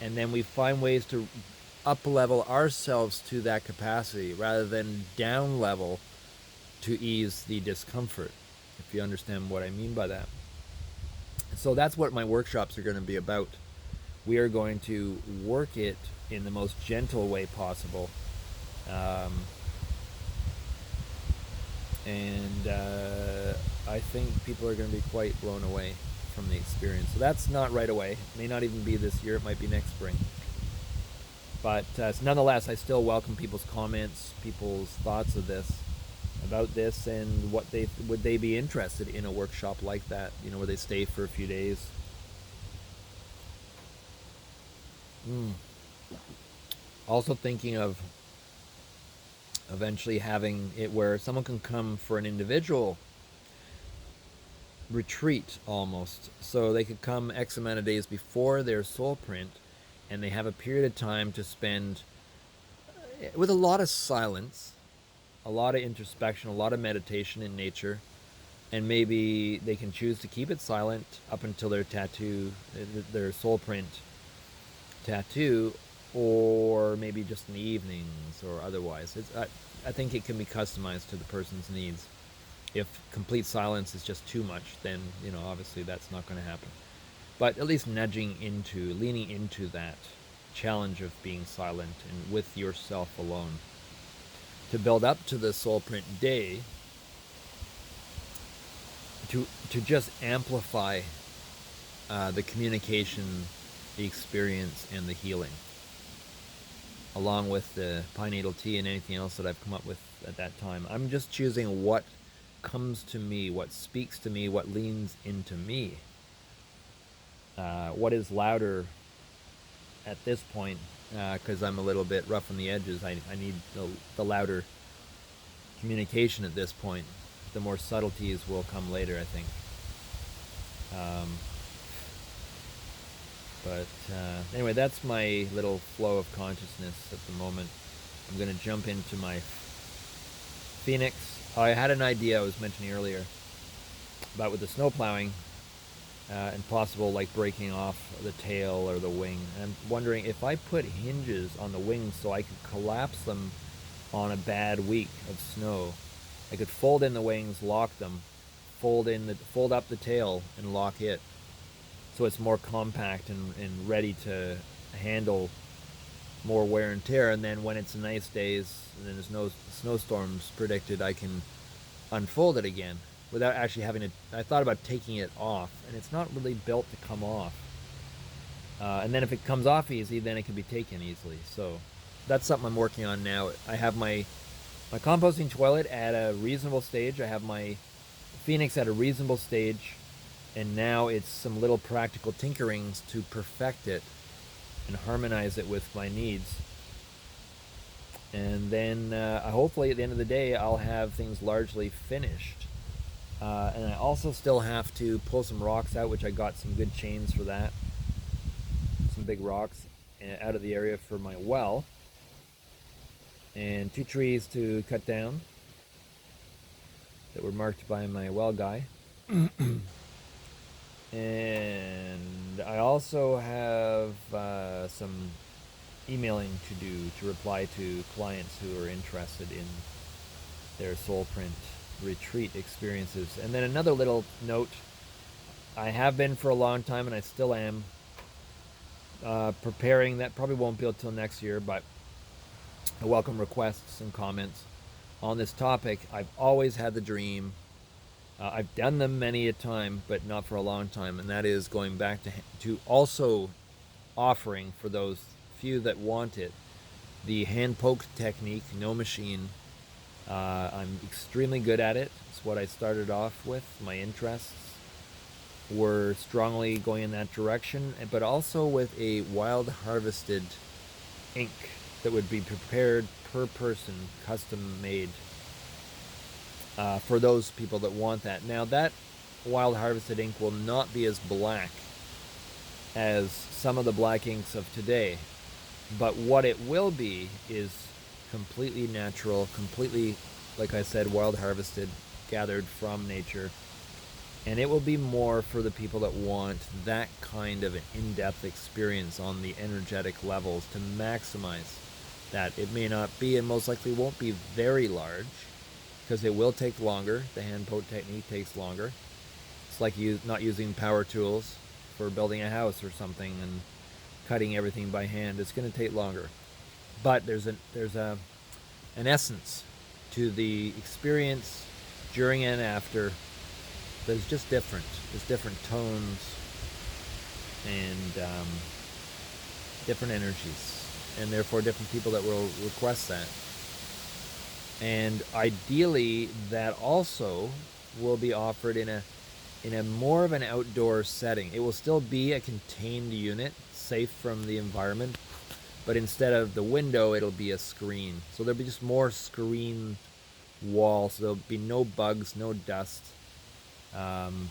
and then we find ways to up level ourselves to that capacity rather than down level to ease the discomfort, if you understand what I mean by that. So that's what my workshops are going to be about. We are going to work it in the most gentle way possible. Um, and I think people are going to be quite blown away from the experience. So that's not right away. It may not even be this year. It might be next spring. But nonetheless, I still welcome people's comments, people's thoughts of this, about this, and what they would they be interested in a workshop like that. You know, where they stay for a few days. Mm. Also thinking of eventually having it where someone can come for an individual retreat almost. So they could come X amount of days before their soul print, and they have a period of time to spend with a lot of silence, a lot of introspection, a lot of meditation in nature, and maybe they can choose to keep it silent up until their tattoo, their soul print tattoo, or maybe just in the evenings or otherwise. I think it can be customized to the person's needs. If complete silence is just too much, then obviously that's not going to happen. But at least leaning into that challenge of being silent and with yourself alone to build up to the soul print day, to just amplify the communication, the experience, and the healing, along with the pine needle tea and anything else that I've come up with at that time. I'm just choosing what comes to me, what speaks to me, what leans into me, what is louder at this point, because I'm a little bit rough on the edges. I need the louder communication at this point. The more subtleties will come later, I think. Um, but anyway, that's my little flow of consciousness at the moment. I'm going to jump into my Phoenix. I had an idea I was mentioning earlier about with the snow plowing, and possible like breaking off the tail or the wing. And I'm wondering if I put hinges on the wings so I could collapse them on a bad week of snow. I could fold in the wings, lock them, fold up the tail, and lock it, so it's more compact and ready to handle more wear and tear. And then when it's nice days and there's no snowstorms predicted, I can unfold it again without actually having to. I thought about taking it off, and it's not really built to come off. And then if it comes off easy, then it can be taken easily. So that's something I'm working on now. I have my composting toilet at a reasonable stage. I have my Phoenix at a reasonable stage, and now it's some little practical tinkerings to perfect it and harmonize it with my needs. And then hopefully at the end of the day, I'll have things largely finished. And I also still have to pull some rocks out, which I got some good chains for that. Some big rocks out of the area for my well. And 2 trees to cut down that were marked by my well guy. And I also have some emailing to do to reply to clients who are interested in their soul print retreat experiences. And then another little note, I have been for a long time, and I still am preparing. That probably won't be until next year, but I welcome requests and comments on this topic. I've always had the dream. I've done them many a time, but not for a long time, and that is going back to also offering for those few that want it the hand poked technique, no machine. I'm extremely good at it. It's what I started off with. My interests were strongly going in that direction, but also with a wild harvested ink that would be prepared per person, custom made, for those people that want that. Now, that wild harvested ink will not be as black as some of the black inks of today, but what it will be is completely natural, completely, like I said, wild harvested, gathered from nature, And it will be more for the people that want that kind of an in-depth experience on the energetic levels to maximize that. It may not be, and most likely won't be, very large, because it will take longer. The hand poke technique takes longer. It's like you not using power tools for building a house or something and cutting everything by hand. It's going to take longer, but an essence to the experience during and after that's just different. There's different tones and different energies, and therefore different people that will request that. And ideally, that also will be offered in a more of an outdoor setting. It will still be a contained unit, safe from the environment, but instead of the window, it'll be a screen. So there'll be just more screen walls. So there'll be no bugs, no dust,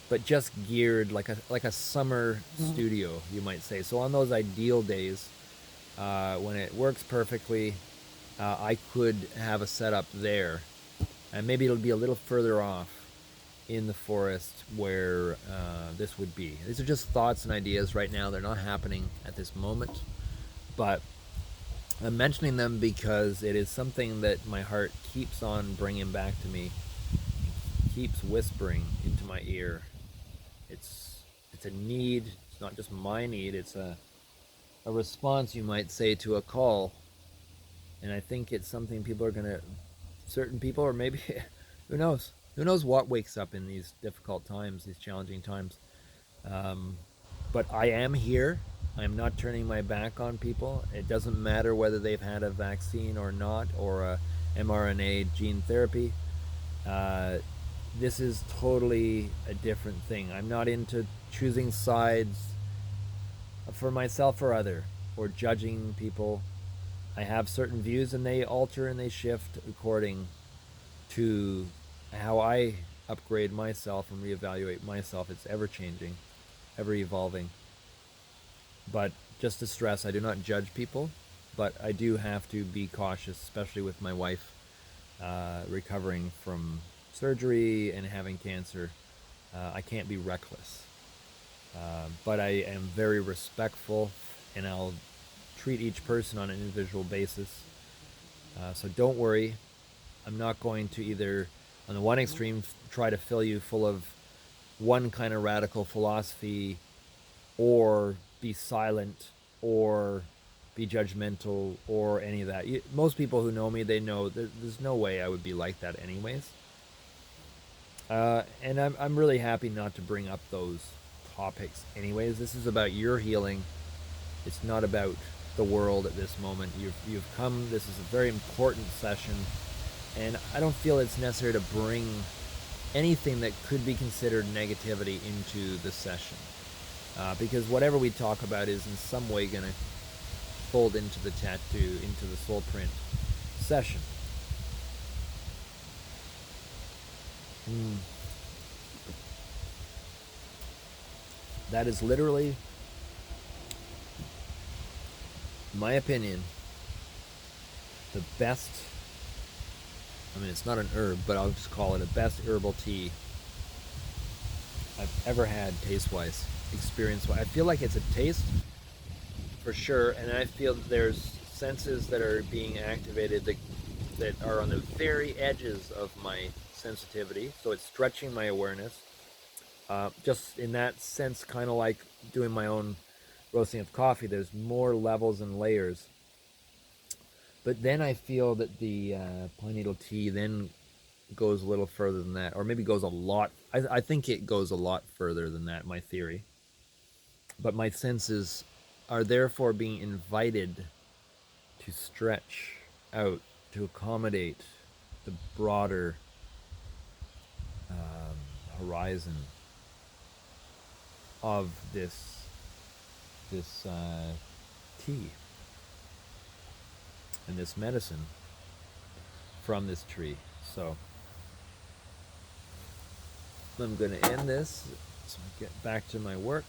but just geared like a summer studio, you might say. So on those ideal days, when it works perfectly, I could have a setup there, and maybe it'll be a little further off in the forest where this would be. These are just thoughts and ideas right now. They're not happening at this moment, but I'm mentioning them because it is something that my heart keeps on bringing back to me, keeps whispering into my ear. It's a need. It's not just my need. It's a response, you might say, to a call. And I think it's something people are gonna, certain people, or maybe, who knows? Who knows what wakes up in these difficult times, these challenging times? Um, but I am here. I'm not turning my back on people. It doesn't matter whether they've had a vaccine or not, or a mRNA gene therapy. Uh, this is totally a different thing. I'm not into choosing sides for myself or other, or judging people. I have certain views, and they alter and they shift according to how I upgrade myself and reevaluate myself. It's ever changing, ever evolving. But just to stress, I do not judge people, but I do have to be cautious, especially with my wife recovering from surgery and having cancer. I can't be reckless. But I am very respectful, and I'll treat each person on an individual basis. So don't worry. I'm not going to either, on the one extreme, try to fill you full of one kind of radical philosophy, or be silent, or be judgmental, or any of that. Most people who know me, they know there's no way I would be like that anyways. And I'm really happy not to bring up those topics anyways. This is about your healing. It's not about the world at this moment. You've come. This is a very important session, and I don't feel it's necessary to bring anything that could be considered negativity into the session, because whatever we talk about is in some way going to fold into the tattoo, into the soul print session. That is literally, in my opinion, the best. I mean, it's not an herb, but I'll just call it a best herbal tea I've ever had, taste-wise, experience-wise. I feel like it's a taste for sure, and I feel that there's senses that are being activated that are on the very edges of my sensitivity. So it's stretching my awareness. Just in that sense, kind of like doing my own roasting of coffee. There's more levels and layers. But then I feel that the pine needle tea then goes a little further than that, or maybe goes a lot. I think it goes a lot further than that, my theory. But my senses are therefore being invited to stretch out, to accommodate the broader horizon of this tea and this medicine from this tree. So I'm going to end this so I get back to my work.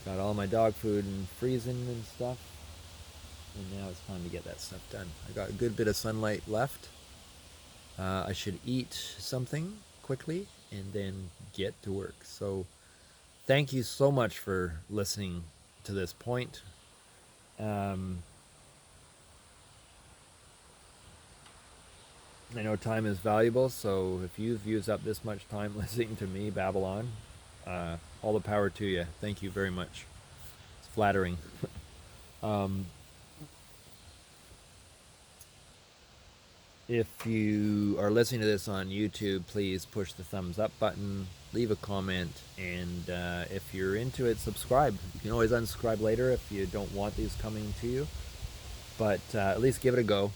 Got all my dog food and freezing and stuff, and now it's time to get that stuff done. I got a good bit of sunlight left. I should eat something quickly and then get to work. So thank you so much for listening to this point. Um, I know time is valuable, so if you've used up this much time listening to me, Babylon, all the power to you. Thank you very much. It's flattering. Um, if you are listening to this on YouTube, please push the thumbs up button, leave a comment, and if you're into it, subscribe. You can always unsubscribe later if you don't want these coming to you, but at least give it a go.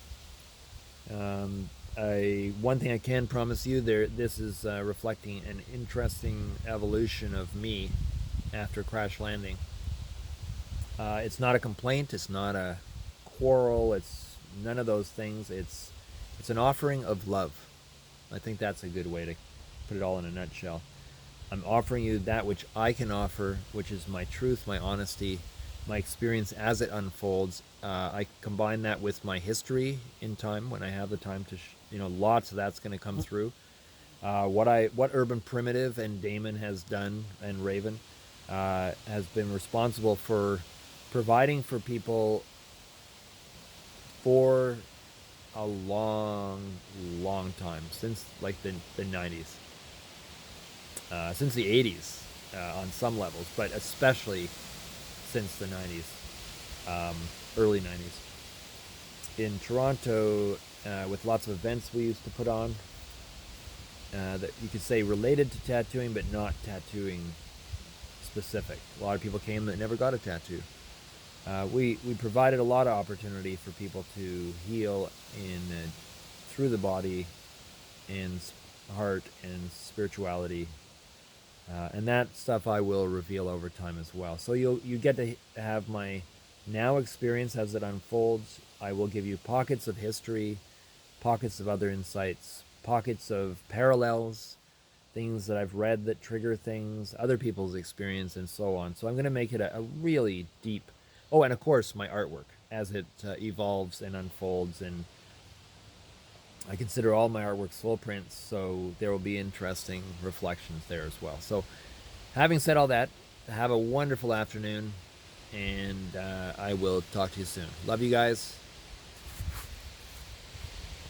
One thing I can promise you, this is reflecting an interesting evolution of me after crash landing. It's not a complaint. It's not a quarrel. It's none of those things. It's an offering of love. I think that's a good way to put it all in a nutshell. I'm offering you that which I can offer, which is my truth, my honesty, my experience as it unfolds. I combine that with my history in time when I have the time to, lots of that's going to come through. What Urban Primitive and Damon has done, and Raven has been responsible for providing for people for a long, long time, since like the 90s, since the 80s on some levels, but especially since the 90s, early 90s. In Toronto, with lots of events we used to put on that you could say related to tattooing, but not tattooing specific. A lot of people came that never got a tattoo. We provided a lot of opportunity for people to heal through the body and heart and spirituality, and that stuff I will reveal over time as well. So you get to have my now experience as it unfolds. I will give you pockets of history, pockets of other insights, pockets of parallels, things that I've read that trigger things, other people's experience, and so on. So I'm going to make it a really deep. Oh, and of course, my artwork as it evolves and unfolds. And I consider all my artwork soul prints, so there will be interesting reflections there as well. So, having said all that, have a wonderful afternoon, and I will talk to you soon. Love you guys.